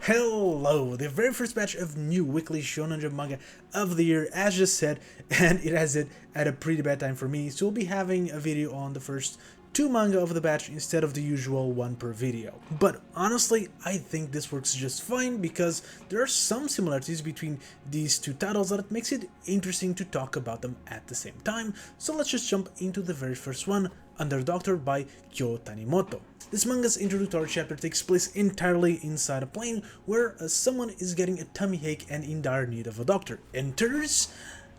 Hello, the very first batch of new Weekly Shonen Jump manga of the year, as just said, and it has it at a pretty bad time for me, so we'll be having a video on the first two manga of the batch instead of the usual one per video. But honestly, I think this works just fine because there are some similarities between these two titles that makes it interesting to talk about them at the same time, so let's just jump into the very first one, Under Doctor by Kyo Tanimoto. This manga's introductory chapter takes place entirely inside a plane where someone is getting a tummy ache and in dire need of a doctor. Enters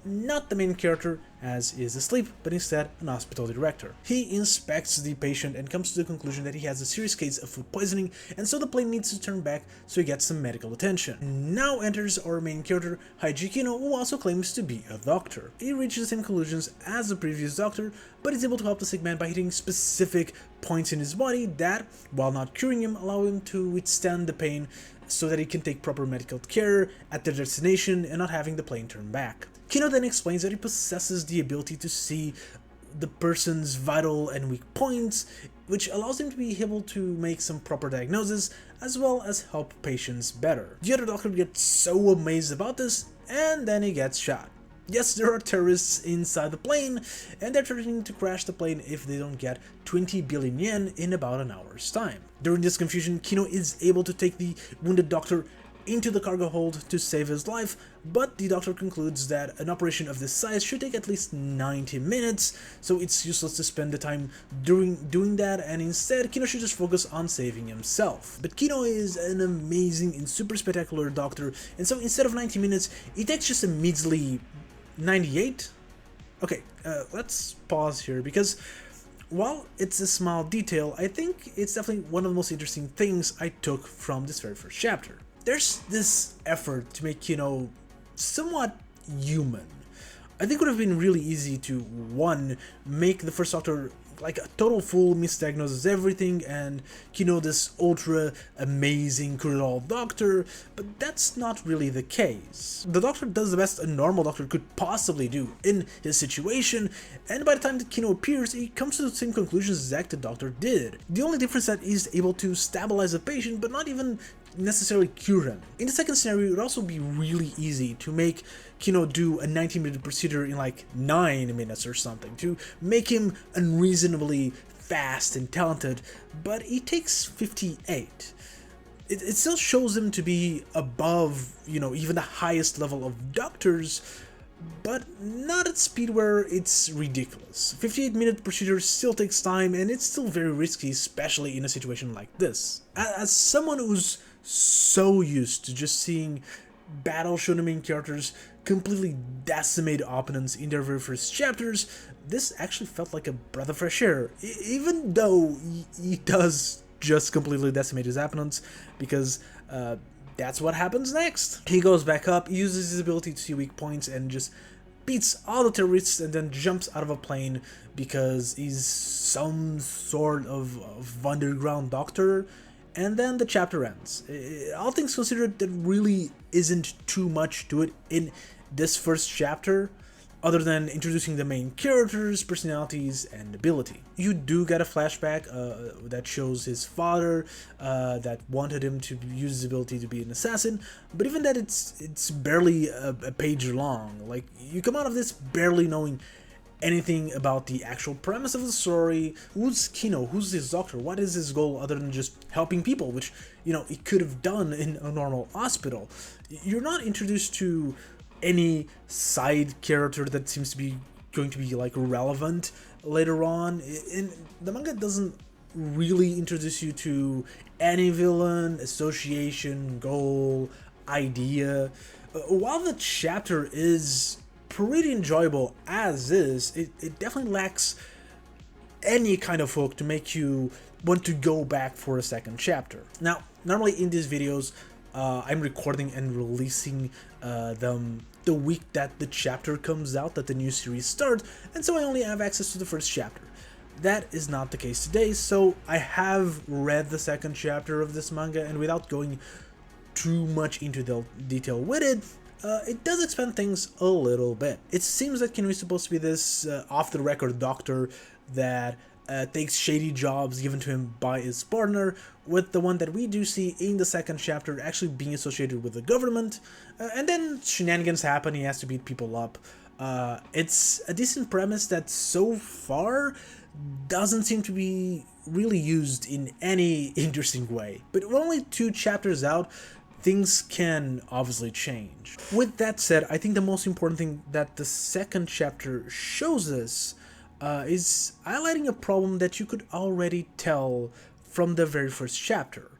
not the main character, as is asleep, but instead an hospital director. He inspects the patient and comes to the conclusion that he has a serious case of food poisoning, and so the plane needs to turn back so he gets some medical attention. Now enters our main character, Haiji Kino, who also claims to be a doctor. He reaches the same conclusions as the previous doctor, but is able to help the sick man by hitting specific points in his body that, while not curing him, allow him to withstand the pain so that he can take proper medical care at their destination and not having the plane turn back. Kino then explains that he possesses the ability to see the person's vital and weak points, which allows him to be able to make some proper diagnosis as well as help patients better. The other doctor gets so amazed about this, and then he gets shot. Yes, there are terrorists inside the plane, and they're threatening to crash the plane if they don't get 20 billion yen in about an hour's time. During this confusion, Kino is able to take the wounded doctor into the cargo hold to save his life, but the doctor concludes that an operation of this size should take at least 90 minutes, so it's useless to spend the time doing that, and instead Kino should just focus on saving himself. But Kino is an amazing and super spectacular doctor, and so instead of 90 minutes, it takes just a measly 98? Okay, let's pause here, because while it's a small detail, I think it's definitely one of the most interesting things I took from this very first chapter. There's this effort to make Kino somewhat human. I think it would have been really easy to, one, make the first doctor like a total fool, misdiagnoses everything, and Kino this ultra amazing cure-all doctor, but that's not really the case. The doctor does the best a normal doctor could possibly do in his situation, and by the time that Kino appears, he comes to the same conclusions as the doctor did. The only difference is that he's able to stabilize the patient, but not even necessarily cure him. In the second scenario, it would also be really easy to make Kino do a 90-minute procedure in like 9 minutes or something, to make him unreasonably fast and talented, but he takes 58. It still shows him to be above, even the highest level of doctors, but not at speed where it's ridiculous. 58-minute procedure still takes time, and it's still very risky, especially in a situation like this. As someone who's so used to just seeing battle shonen main characters completely decimate opponents in their very first chapters, this actually felt like a breath of fresh air, even though he does just completely decimate his opponents, because that's what happens next. He goes back up, he uses his ability to see weak points and just beats all the terrorists and then jumps out of a plane because he's some sort of underground doctor. And then the chapter ends. All things considered, there really isn't too much to it in this first chapter, other than introducing the main characters, personalities, and ability. You do get a flashback that shows his father that wanted him to use his ability to be an assassin, but even that it's barely a page long. Like, you come out of this barely knowing anything about the actual premise of the story. Who's Kino? Who's this doctor? What is his goal other than just helping people, which, he could have done in a normal hospital? You're not introduced to any side character that seems to be going to be like relevant later on, and the manga doesn't really introduce you to any villain, association, goal, idea. While the chapter is pretty enjoyable as is, it definitely lacks any kind of hook to make you want to go back for a second chapter. Now, normally in these videos, I'm recording and releasing them the week that the chapter comes out, that the new series starts, and so I only have access to the first chapter. That is not the case today, so I have read the second chapter of this manga, and without going too much into the detail with it, it does expand things a little bit. It seems that Kino is supposed to be this off-the-record doctor that takes shady jobs given to him by his partner, with the one that we do see in the second chapter actually being associated with the government, and then shenanigans happen, he has to beat people up. It's a decent premise that so far doesn't seem to be really used in any interesting way, but we're only 2 chapters out. Things can obviously change. With that said, I think the most important thing that the second chapter shows us is highlighting a problem that you could already tell from the very first chapter.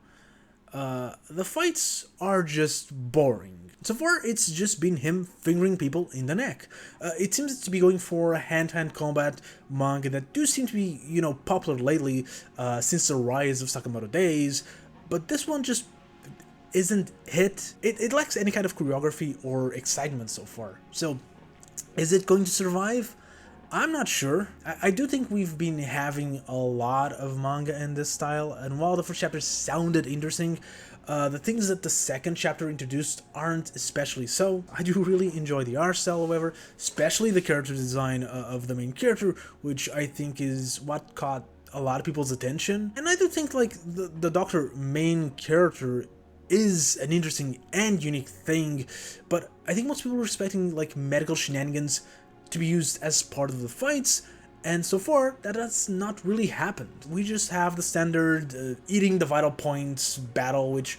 The fights are just boring. So far, it's just been him fingering people in the neck. It seems to be going for a hand-to-hand combat manga that do seem to be, popular lately since the rise of Sakamoto days, but this one just isn't hit. It lacks any kind of choreography or excitement so far. So, is it going to survive? I'm not sure. I do think we've been having a lot of manga in this style, and while the first chapter sounded interesting, the things that the second chapter introduced aren't especially so. I do really enjoy the art style, however, especially the character design of the main character, which I think is what caught a lot of people's attention. And I do think like the Doctor main character is an interesting and unique thing, but I think most people are expecting like medical shenanigans to be used as part of the fights, and so far that has not really happened. We just have the standard eating the vital points battle, which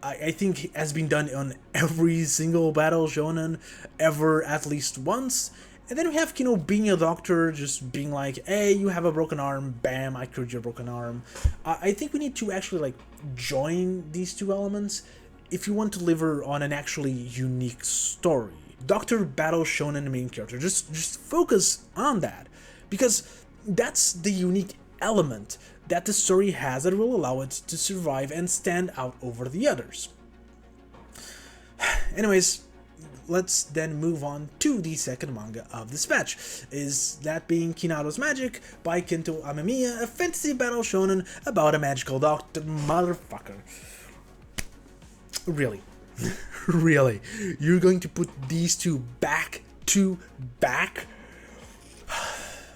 I think has been done on every single battle shonen ever at least once. And then we have Kino being a doctor, just being like, hey, you have a broken arm, bam, I cured your broken arm. I think we need to actually like join these 2 elements if you want to deliver on an actually unique story. Doctor battle shonen main character, just focus on that, because that's the unique element that the story has that will allow it to survive and stand out over the others. Anyways, let's then move on to the second manga of this batch, is that being Kinato's Magic by Kento Amemiya, a fantasy battle shonen about a magical doctor. Motherfucker. Really? Really? You're going to put these 2 back to back?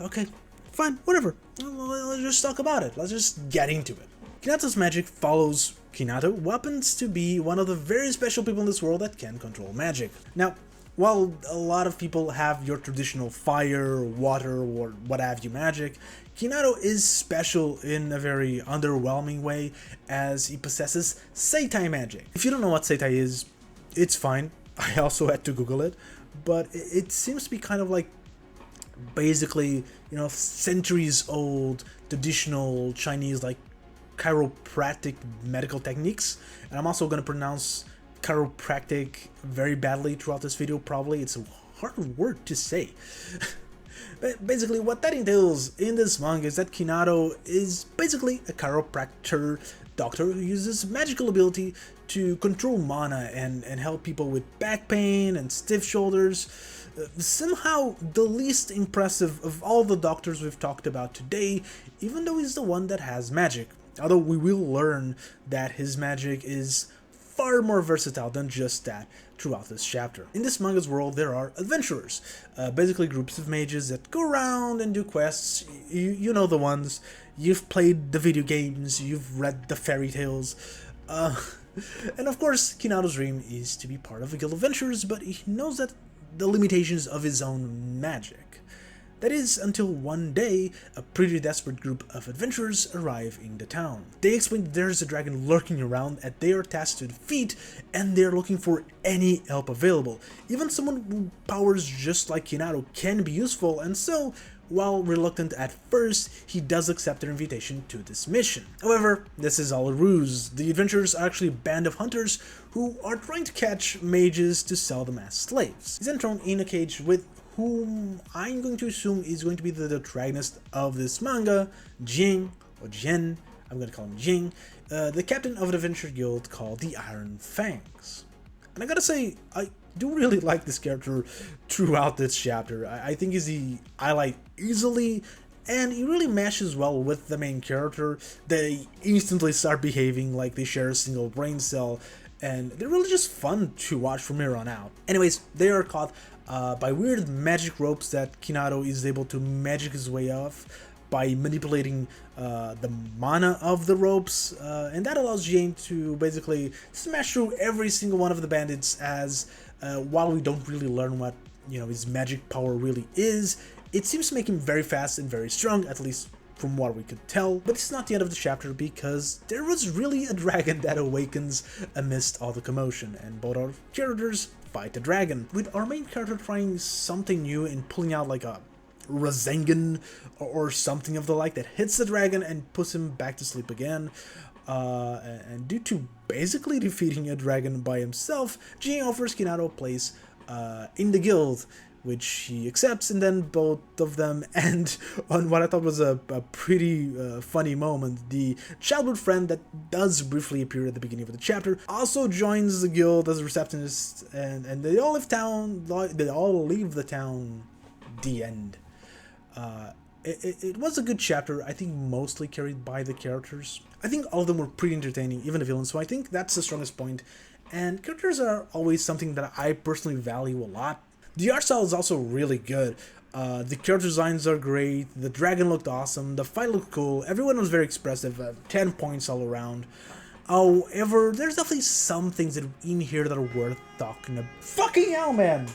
Okay, fine, whatever. Let's just talk about it. Let's just get into it. Kinato's Magic follows Kinato, who happens to be one of the very special people in this world that can control magic. Now, while a lot of people have your traditional fire, water, or what have you magic, Kinato is special in a very underwhelming way, as he possesses Seitai magic. If you don't know what Seitai is, it's fine. I also had to Google it, but it seems to be kind of like basically, centuries old traditional Chinese like chiropractic medical techniques. And I'm also going to pronounce chiropractic very badly throughout this video, probably. It's a hard word to say. But basically what that entails in this manga is that Kinato is basically a chiropractor doctor who uses magical ability to control mana and help people with back pain and stiff shoulders. Somehow the least impressive of all the doctors we've talked about today, even though he's the one that has magic. Although we will learn that his magic is far more versatile than just that throughout this chapter. In this manga's world, there are adventurers, basically groups of mages that go around and do quests. You know the ones. You've played the video games, you've read the fairy tales. And of course, Kinato's dream is to be part of a guild of adventurers, but he knows that the limitations of his own magic. That is, until one day, a pretty desperate group of adventurers arrive in the town. They explain that there's a dragon lurking around and they are tasked to defeat, and they're looking for any help available. Even someone who powers just like Kinato can be useful, and so, while reluctant at first, he does accept their invitation to this mission. However, this is all a ruse. The adventurers are actually a band of hunters who are trying to catch mages to sell them as slaves. He's then thrown in a cage with whom I'm going to assume is going to be the protagonist of this manga, Jing, or Jen, I'm going to call him Jing, the captain of an adventure guild called the Iron Fangs. And I gotta say, I do really like this character throughout this chapter. I think he's the highlight easily, and he really meshes well with the main character. They instantly start behaving like they share a single brain cell, and they're really just fun to watch from here on out. Anyways, they are caught by weird magic ropes that Kinato is able to magic his way off. by manipulating the mana of the ropes, and that allows Jane to basically smash through every single one of the bandits, as while we don't really learn what his magic power really is, it seems to make him very fast and very strong, at least from what we could tell. But it's not the end of the chapter, because there was really a dragon that awakens amidst all the commotion, and both our characters fight the dragon, with our main character trying something new and pulling out like a Rasengan or something of the like that hits the dragon and puts him back to sleep again. And due to basically defeating a dragon by himself, Jin offers Kinato a place in the guild, which he accepts, and then both of them end on what I thought was a pretty funny moment. The childhood friend that does briefly appear at the beginning of the chapter also joins the guild as a receptionist, and they all leave town. They all leave the town. The end. It was a good chapter, I think mostly carried by the characters. I think all of them were pretty entertaining, even the villains, so I think that's the strongest point. And characters are always something that I personally value a lot. The art style is also really good. The character designs are great, the dragon looked awesome, the fight looked cool, everyone was very expressive, 10 points all around. However, there's definitely some things that in here that are worth talking about. Fucking hell, man!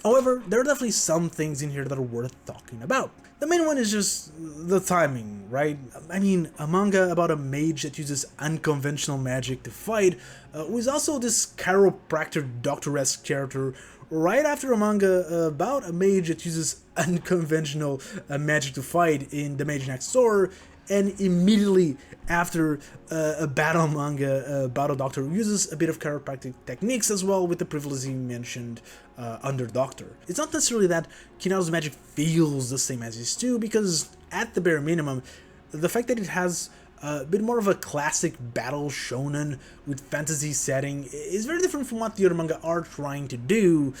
However, there are definitely some things in here that are worth talking about. The main one is just the timing, right? I mean, a manga about a mage that uses unconventional magic to fight, who is also this chiropractor doctor-esque character, right after a manga about a mage that uses unconventional magic to fight in The Mage Next Door, and immediately after a battle manga, Battle Doctor uses a bit of chiropractic techniques as well, with the previously mentioned Under Doctor. It's not necessarily that Kinato's magic feels the same as his too, because at the bare minimum, the fact that it has a bit more of a classic battle shonen with fantasy setting is very different from what the other manga are trying to do.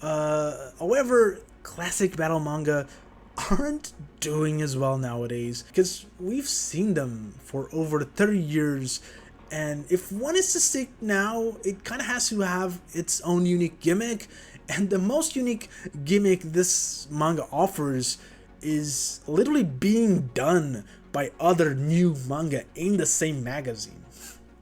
However, classic battle manga aren't doing as well nowadays, because we've seen them for over 30 years, and if one is to stick now, it kind of has to have its own unique gimmick, and the most unique gimmick this manga offers is literally being done by other new manga in the same magazine.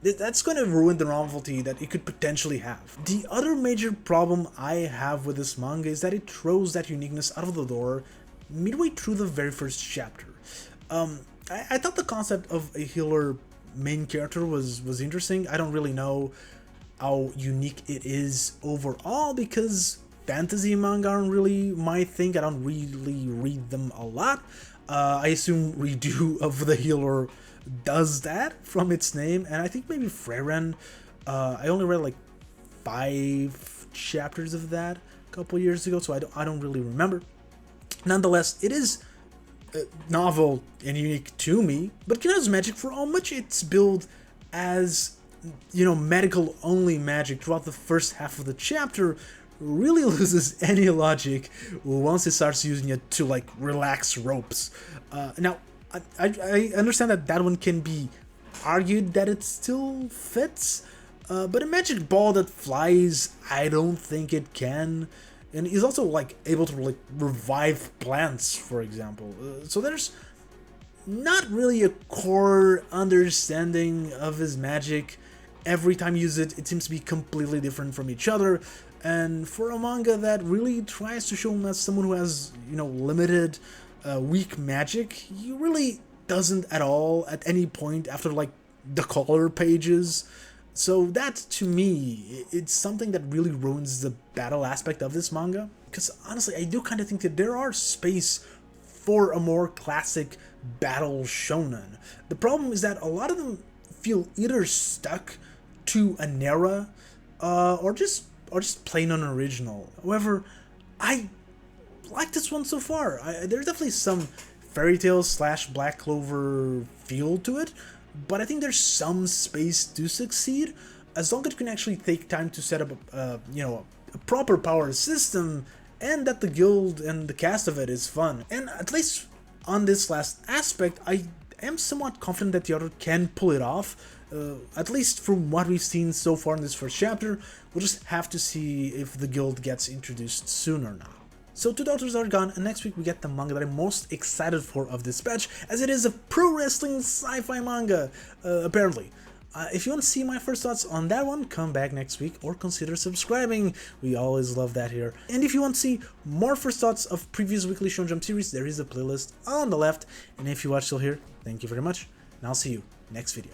That's going to ruin the novelty that it could potentially have. The other major problem I have with this manga is that it throws that uniqueness out of the door midway through the very first chapter. I thought the concept of a healer main character was interesting. I don't really know how unique it is overall, because fantasy manga aren't really my thing. I don't really read them a lot. I assume Redo of the Healer does that from its name, and I think maybe Freyren. I only read like 5 chapters of that a couple years ago, so I don't really remember. Nonetheless, it is novel and unique to me, but Kinato's magic, for how much it's billed as, medical only magic throughout the first half of the chapter, really loses any logic once it starts using it to like relax ropes. Now, I understand that one can be argued that it still fits, but a magic ball that flies, I don't think it can. And he's also like able to like revive plants, for example. So there's not really a core understanding of his magic. Every time you use it, it seems to be completely different from each other. And for a manga that really tries to show him as someone who has, limited, weak magic, he really doesn't at all at any point after like the color pages. So that, to me, it's something that really ruins the battle aspect of this manga. Because honestly, I do kind of think that there are space for a more classic battle shonen. The problem is that a lot of them feel either stuck to an era, or just plain unoriginal. However, I like this one so far. There's definitely some fairy tale / Black Clover feel to it, but I think there's some space to succeed, as long as you can actually take time to set up a proper power system, and that the guild and the cast of it is fun. And at least on this last aspect, I am somewhat confident that the author can pull it off, at least from what we've seen so far in this first chapter. We'll just have to see if the guild gets introduced soon or not. So 2 doctors are gone, and next week we get the manga that I'm most excited for of this batch, as it is a pro wrestling sci-fi manga, apparently. If you want to see my first thoughts on that one, come back next week or consider subscribing. We always love that here. And if you want to see more first thoughts of previous Weekly Shonen Jump series, there is a playlist on the left. And if you watched till here, thank you very much, and I'll see you next video.